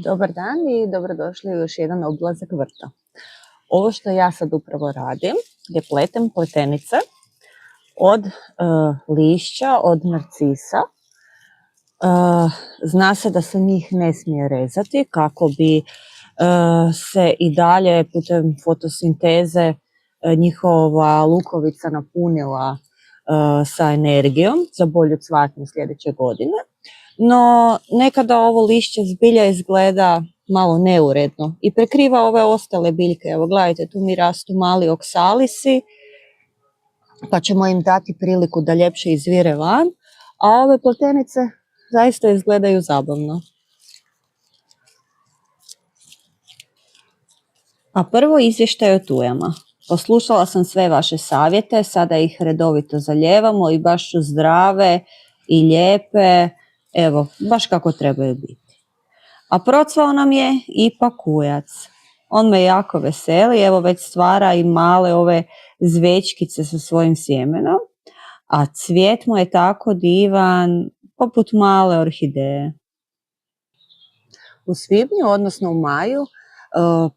Dobar dan i dobrodošli u još jedan obilazak vrta. Ovo što ja sad upravo radim je pletem pletenice od lišća, od narcisa. Zna se da se njih ne smije rezati kako bi se i dalje putem fotosinteze njihova lukovica napunila sa energijom za bolju cvatnju sljedeće godine. No, nekada ovo lišće zbilja izgleda malo neuredno i prekriva ove ostale biljke. Evo gledajte, tu mi rastu mali oksalisi, pa ćemo im dati priliku da ljepše izvire van, a ove pletenice zaista izgledaju zabavno. A prvo izvještaj o tujama. Poslušala sam sve vaše savjete, sada ih redovito zalijevamo i baš su zdrave i lijepe. Evo, baš kako trebaju biti. A procvao nam je i pakujac. On me jako veseli, evo već stvara i male ove zvečkice sa svojim sjemenom, a cvijet mu je tako divan, poput male orhideje. U svibnju, odnosno u maju,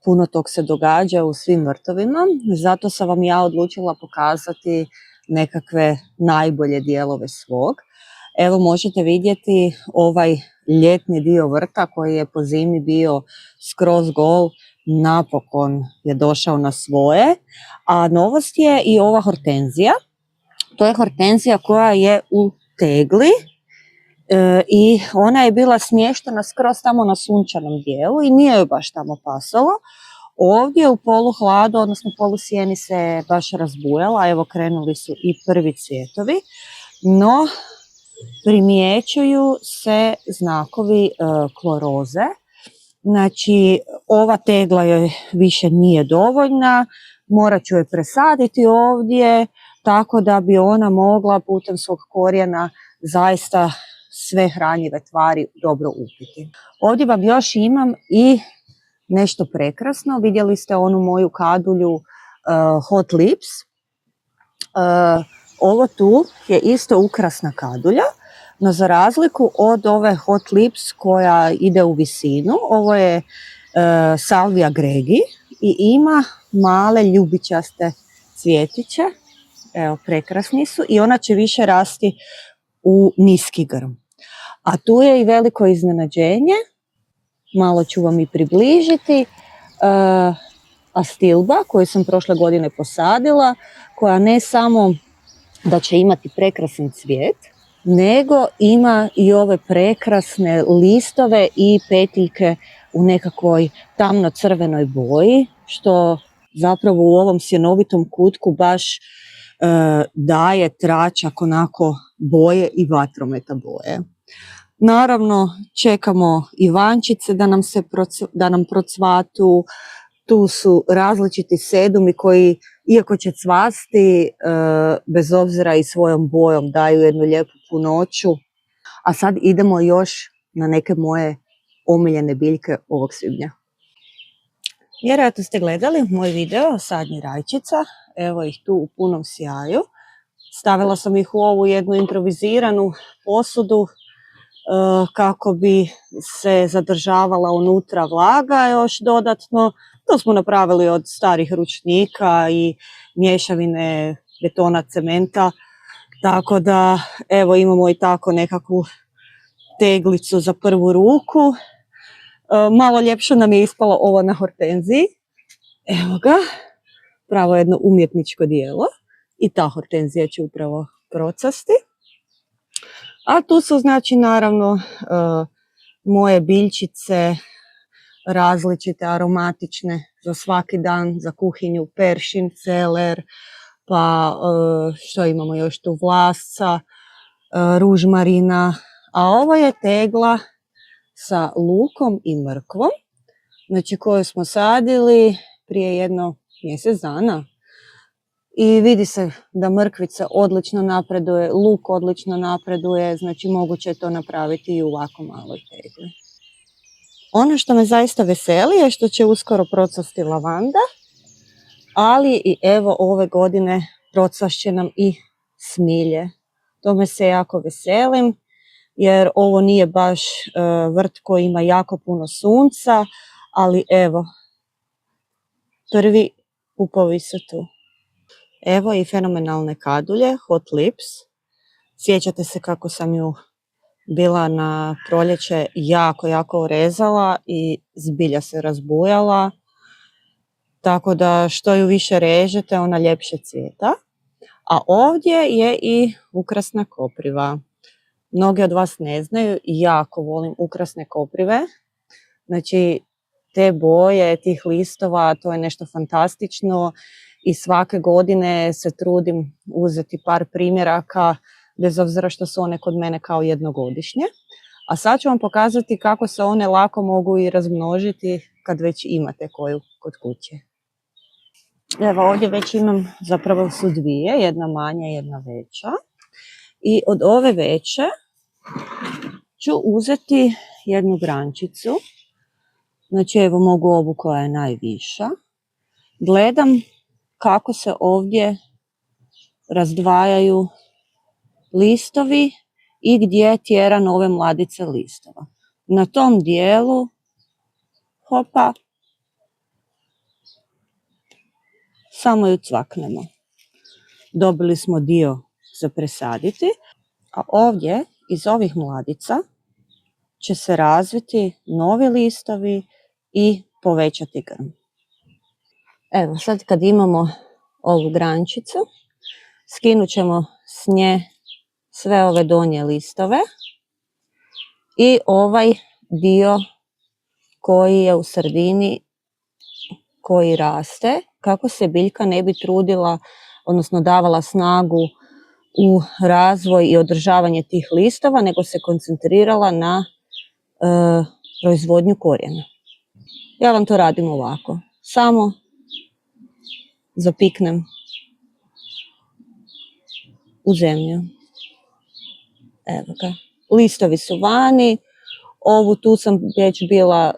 puno tog se događa u svim vrtovima, zato sam vam ja odlučila pokazati nekakve najbolje dijelove svog. Evo možete vidjeti ovaj ljetni dio vrta koji je po zimi bio skroz gol, napokon je došao na svoje, a novost je i ova hortenzija. To je hortenzija koja je u tegli i ona je bila smještena skroz tamo na sunčanom dijelu i nije joj baš tamo pasalo. Ovdje u poluhladu, odnosno polusjeni se baš razbujala, evo krenuli su i prvi cvjetovi, no primjećuju se znakovi kloroze. Znači, ova tegla joj više nije dovoljna, morat ću je presaditi ovdje, tako da bi ona mogla putem svog korijena zaista sve hranjive tvari dobro upiti. Ovdje vam još imam i nešto prekrasno. Vidjeli ste onu moju kadulju Hot Lips. Ovo tu je isto ukrasna kadulja, no za razliku od ove Hot Lips koja ide u visinu, ovo je Salvia gregi i ima male ljubičaste cvjetiće. Evo, prekrasni su i ona će više rasti u niski grm. A tu je i veliko iznenađenje, malo ću vam i približiti, Astilba koju sam prošle godine posadila, koja ne samo da će imati prekrasan cvijet, nego ima i ove prekrasne listove i petiljke u nekakvoj tamno-crvenoj boji, što zapravo u ovom sjenovitom kutku baš daje tračak onako boje i vatrometa boje. Naravno, čekamo ivančice da nam procvatu. Tu su različiti sedumi koji, iako će cvasti, bez obzira i svojom bojom daju jednu lijepu punoću. A sad idemo još na neke moje omiljene biljke ovog svibnja. Vjerojatno ste gledali moj video sadnji rajčica, evo ih tu u punom sjaju. Stavila sam ih u ovu jednu improviziranu posudu kako bi se zadržavala unutra vlaga još dodatno. To smo napravili od starih ručnika i mješavine betona, cementa, tako da evo imamo i tako nekakvu teglicu za prvu ruku. Malo ljepše nam je ispalo ovo na hortenziji. Evo ga, pravo jedno umjetničko dijelo i ta hortenzija će upravo procasti. A tu su znači naravno moje biljčice različite, aromatične za svaki dan, za kuhinju, peršin, celer, pa što imamo još tu, vlasca, ružmarina, a ovo je tegla sa lukom i mrkvom, znači koju smo sadili prije jedno mjesec dana. I vidi se da mrkvica odlično napreduje, luk odlično napreduje, znači moguće je to napraviti i u ovako maloj tegli. Ono što me zaista veseli je što će uskoro procvasti lavanda, ali i evo ove godine procvašće nam i smilje. Tome se jako veselim. jer ovo nije baš vrt koji ima jako puno sunca, ali evo, prvi pupovi su tu. Evo i fenomenalne kadulje, Hot Lips. Sjećate se kako sam ju bila na proljeće jako urezala i zbilja se razbujala. Tako da što ju više režete, ona ljepše cvjeta. A ovdje je i ukrasna kopriva. Mnogi od vas ne znaju, jako volim ukrasne koprive. Znači, te boje tih listova, to je nešto fantastično i svake godine se trudim uzeti par primjeraka, bez obzira što su one kod mene kao jednogodišnje. A sad ću vam pokazati kako se one lako mogu i razmnožiti kad već imate koju kod kuće. Evo, ovdje već imam, zapravo su dvije, jedna manja i jedna veća. I od ove veće ću uzeti jednu grančicu. Znači, evo mogu ovu koja je najviša. Gledam kako se ovdje razdvajaju listovi i gdje tjera nove mladice listova. Na tom dijelu, hopa, samo ju cvaknemo. Dobili smo dio za presaditi, a ovdje iz ovih mladica će se razviti novi listovi i povećati grm. Evo, sad kad imamo ovu grančicu, skinut ćemo s nje sve ove donje listove i ovaj dio koji je u sredini, koji raste, kako se biljka ne bi trudila, odnosno davala snagu u razvoj i održavanje tih listova, nego se koncentrirala na proizvodnju korijena. Ja vam to radim ovako. Samo zapiknem u zemlju. Evo ga. Listovi su vani. Ovu tu sam već bila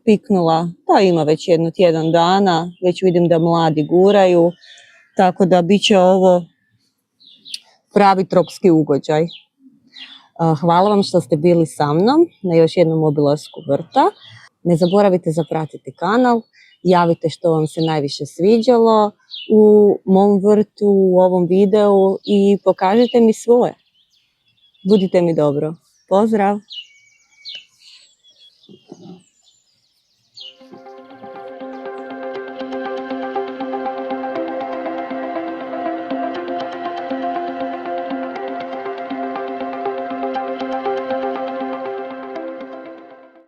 piknula, pa ima već jedno tjedan dana. Već vidim da mladi guraju. Tako da bit će ovo pravi tropski ugođaj. Hvala vam što ste bili sa mnom na još jednom obilasku vrta. Ne zaboravite zapratiti kanal, javite što vam se najviše sviđalo u mom vrtu, u ovom videu i pokažite mi svoje. Budite mi dobro. Pozdrav!